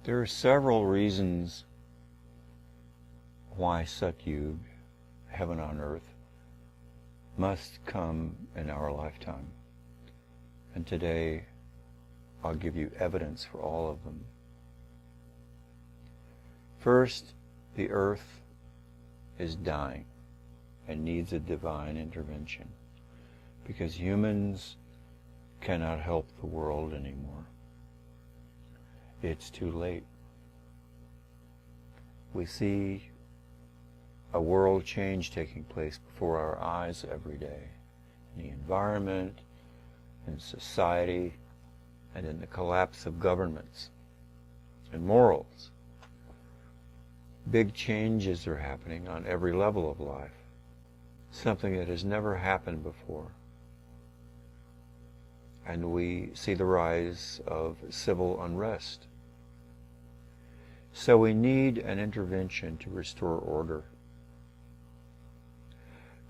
There are several reasons why Sattyug, heaven on earth, must come in our lifetime. And today I'll give you evidence for all of them. First, the earth is dying and needs a divine intervention because humans cannot help the world anymore. It's too late. We see a world change taking place before our eyes every day, in the environment, in society, and in the collapse of governments and morals. Big changes are happening on every level of life, something that has never happened before. And we see the rise of civil unrest. So we need an intervention to restore order.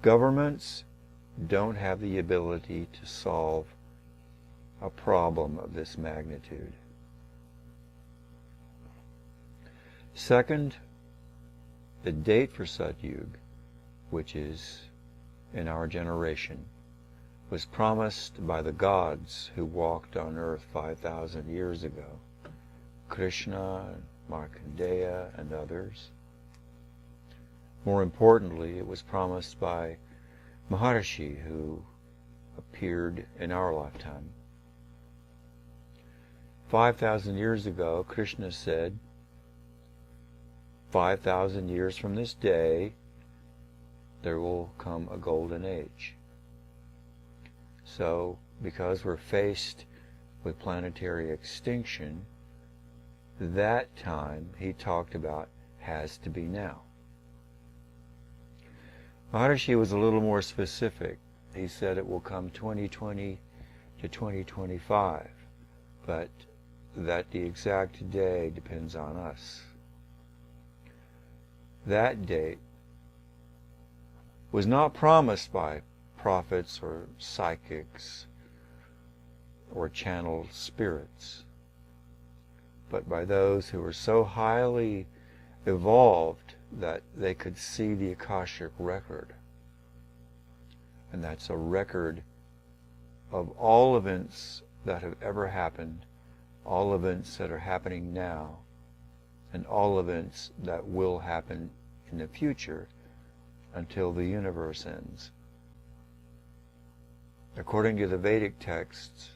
Governments don't have the ability to solve a problem of this magnitude. Second, the date for Sattyug, which is in our generation, was promised by the gods who walked on earth 5,000 years ago, Krishna, Markandeya, and others. More importantly, it was promised by Maharishi, who appeared in our lifetime. 5,000 years ago, Krishna said, 5,000 years from this day, there will come a golden age. So, because we're faced with planetary extinction, that time he talked about has to be now. Maharishi was a little more specific. He said it will come 2020 to 2025, but that the exact day depends on us. That date was not promised by prophets or psychics or channeled spirits, but by those who were so highly evolved that they could see the Akashic record. And that's a record of all events that have ever happened, all events that are happening now, and all events that will happen in the future until the universe ends. According to the Vedic texts,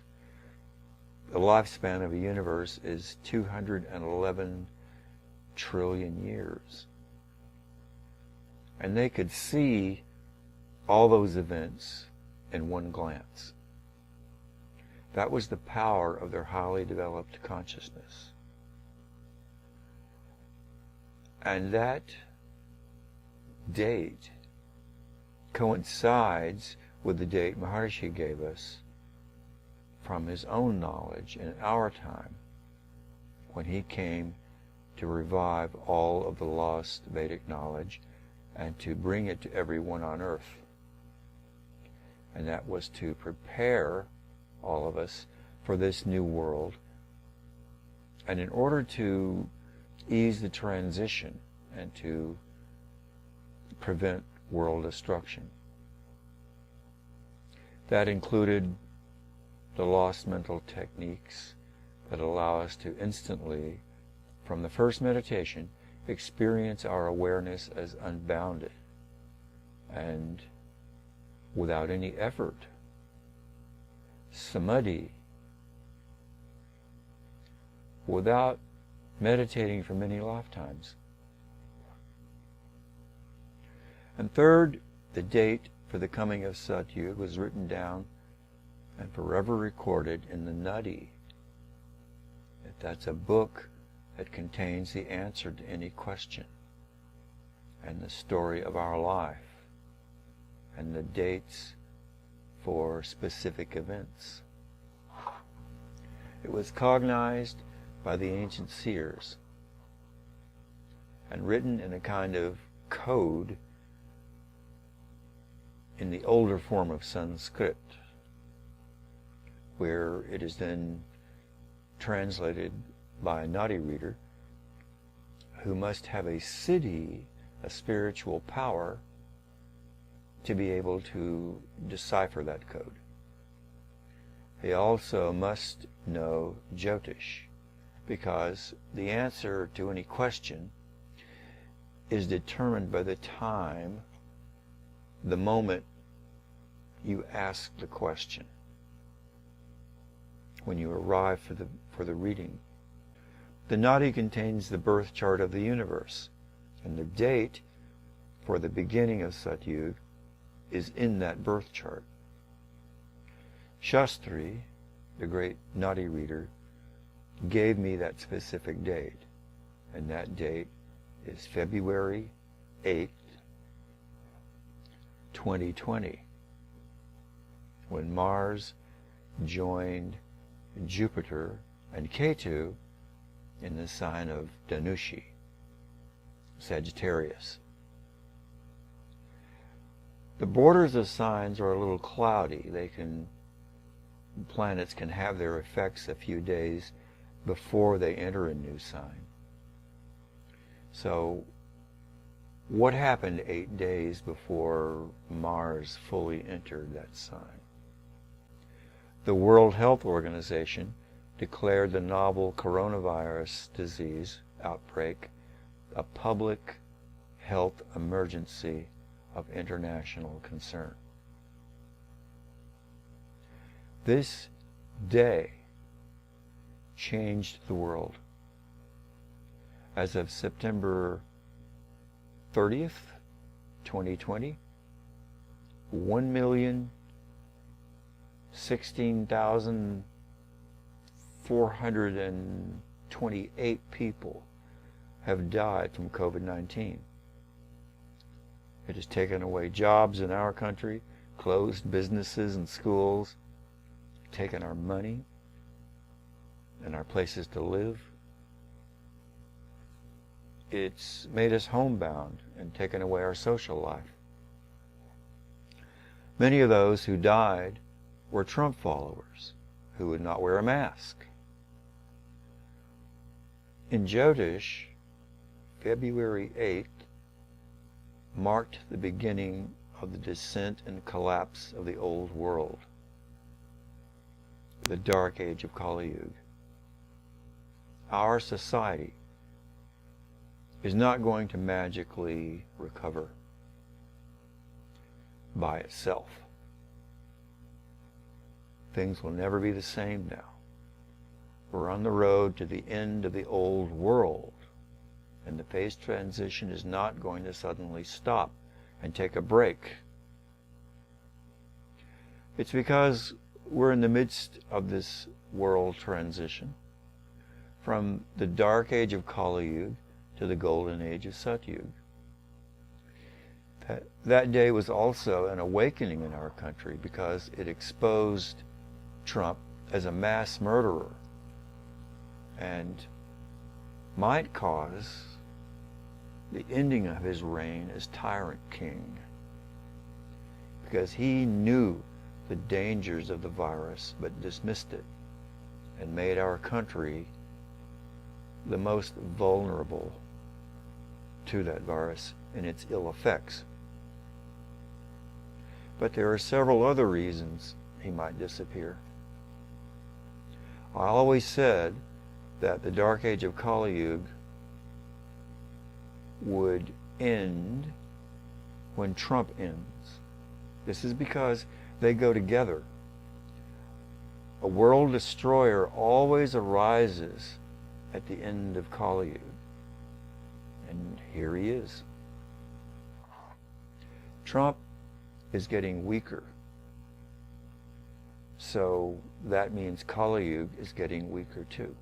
the lifespan of a universe is 211 trillion years. And they could see all those events in one glance. That was the power of their highly developed consciousness. And that date coincides with the date Maharishi gave us from his own knowledge in our time, when he came to revive all of the lost Vedic knowledge and to bring it to everyone on earth. And that was to prepare all of us for this new world. And in order to ease the transition and to prevent world destruction, that included the lost mental techniques that allow us to instantly, from the first meditation, experience our awareness as unbounded and without any effort. Samadhi, without meditating for many lifetimes. And third, the date for the coming of Sattyug was written down and forever recorded in the Nadi. That's a book that contains the answer to any question and the story of our life and the dates for specific events. It was cognized by the ancient seers and written in a kind of code in the older form of Sanskrit, where it is then translated by a Nadi reader who must have a siddhi, a spiritual power, to be able to decipher that code. He also must know Jyotish, because the answer to any question is determined by the time, the moment you ask the question, when you arrive for the reading. The nadi contains the birth chart of the universe, and the date for the beginning of Sattyug is in that birth chart. Shastri, the great nadi reader, gave me that specific date, and that date is February 8th, 2020, when Mars joined Jupiter and Ketu in the sign of Dhanushi, Sagittarius. The borders of signs are a little cloudy. Planets can have their effects a few days before they enter a new sign. So, what happened 8 days before Mars fully entered that sign? The World Health Organization declared the novel coronavirus disease outbreak a public health emergency of international concern. This day changed the world. As of September 30th, 2020, 1,016,428 people have died from COVID-19. It has taken away jobs in our country, closed businesses and schools, taken our money and our places to live. It's made us homebound and taken away our social life. Many of those who died were Trump followers who would not wear a mask. In Jyotish, February 8th marked the beginning of the descent and collapse of the old world, the dark age of Kali Yuga. Our society is not going to magically recover by itself. Things will never be the same now. We're on the road to the end of the old world, and the phase transition is not going to suddenly stop and take a break. It's because we're in the midst of this world transition from the dark age of Kali Yuga to the golden age of Sattyug. That day was also an awakening in our country because it exposed Trump as a mass murderer and might cause the ending of his reign as tyrant king, because he knew the dangers of the virus but dismissed it and made our country the most vulnerable to that virus and its ill effects. But there are several other reasons he might disappear. I always said that the dark age of Kali Yuga would end when Trump ends. This is because they go together. A world destroyer always arises at the end of Kali Yuga. And here he is. Trump is getting weaker. So that means Kali Yuga is getting weaker too.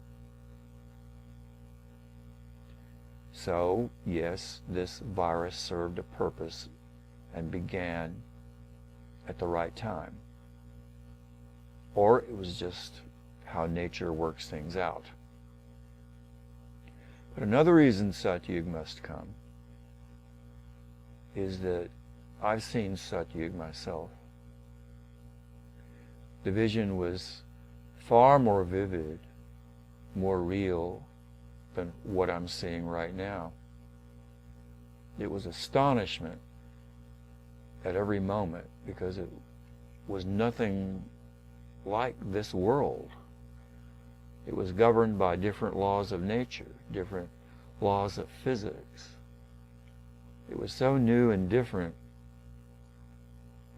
So, yes, this virus served a purpose and began at the right time. Or it was just how nature works things out. But another reason Sattyug must come is that I've seen Sattyug myself. The vision was far more vivid, more real, than what I'm seeing right now. It was astonishment at every moment, because it was nothing like this world. It was governed by different laws of nature, different laws of physics. It was so new and different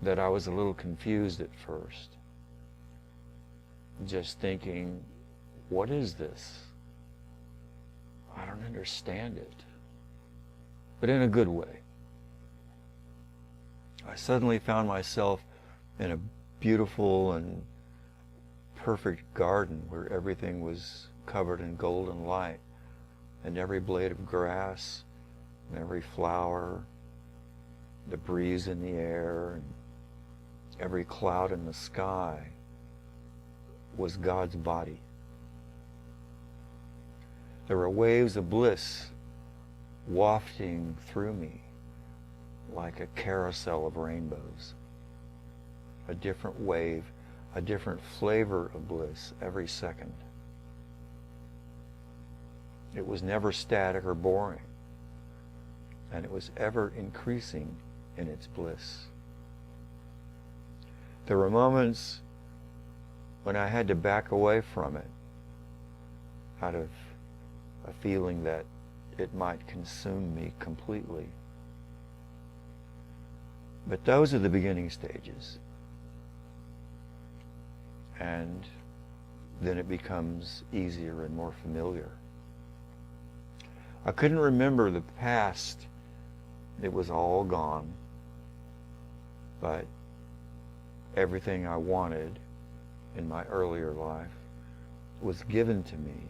that I was a little confused at first, just thinking, what is this? I don't understand it. But in a good way. I suddenly found myself in a beautiful and perfect garden where everything was covered in golden light, and every blade of grass and every flower, the breeze in the air, and every cloud in the sky was God's body. There were waves of bliss wafting through me like a carousel of rainbows. A different wave, a different flavor of bliss every second. It was never static or boring, and it was ever increasing in its bliss. There were moments when I had to back away from it out of a feeling that it might consume me completely. But those are the beginning stages. And then it becomes easier and more familiar. I couldn't remember the past. It was all gone. But everything I wanted in my earlier life was given to me,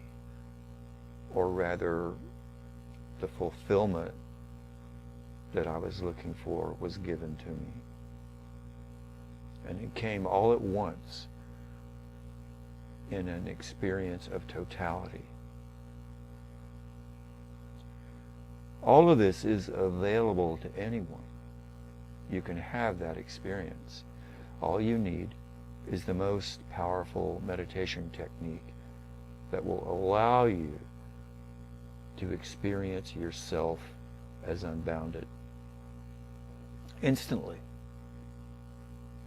or rather, the fulfillment that I was looking for was given to me. And it came all at once in an experience of totality. All of this is available to anyone. You can have that experience. All you need is the most powerful meditation technique that will allow you to experience yourself as unbounded instantly,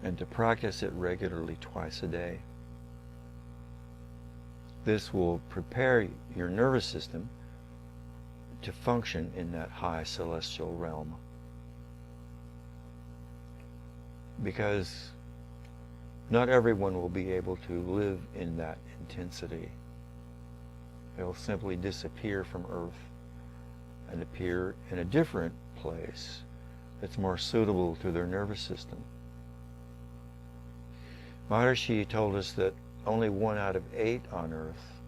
and to practice it regularly twice a day. This will prepare your nervous system to function in that high celestial realm, because not everyone will be able to live in that intensity. They'll simply disappear from Earth and appear in a different place that's more suitable to their nervous system. Maharishi told us that only 1 out of 8 on Earth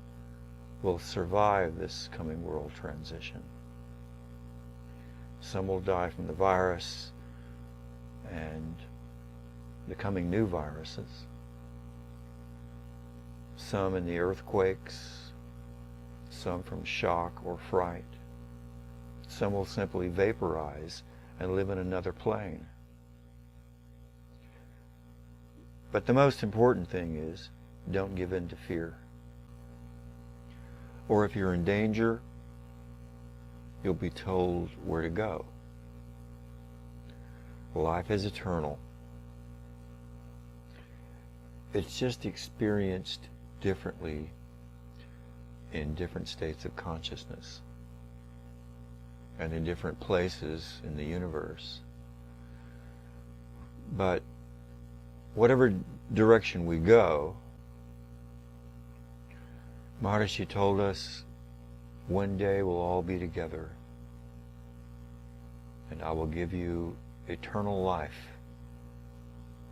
will survive this coming world transition. Some will die from the virus and the coming new viruses. Some in the earthquakes, some from shock or fright. Some will simply vaporize and live in another plane. But the most important thing is, don't give in to fear. Or if you're in danger, you'll be told where to go. Life is eternal. It's just experienced differently in different states of consciousness and in different places in the universe. But whatever direction we go, Maharishi told us, one day we'll all be together, and I will give you eternal life,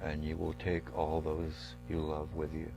and you will take all those you love with you.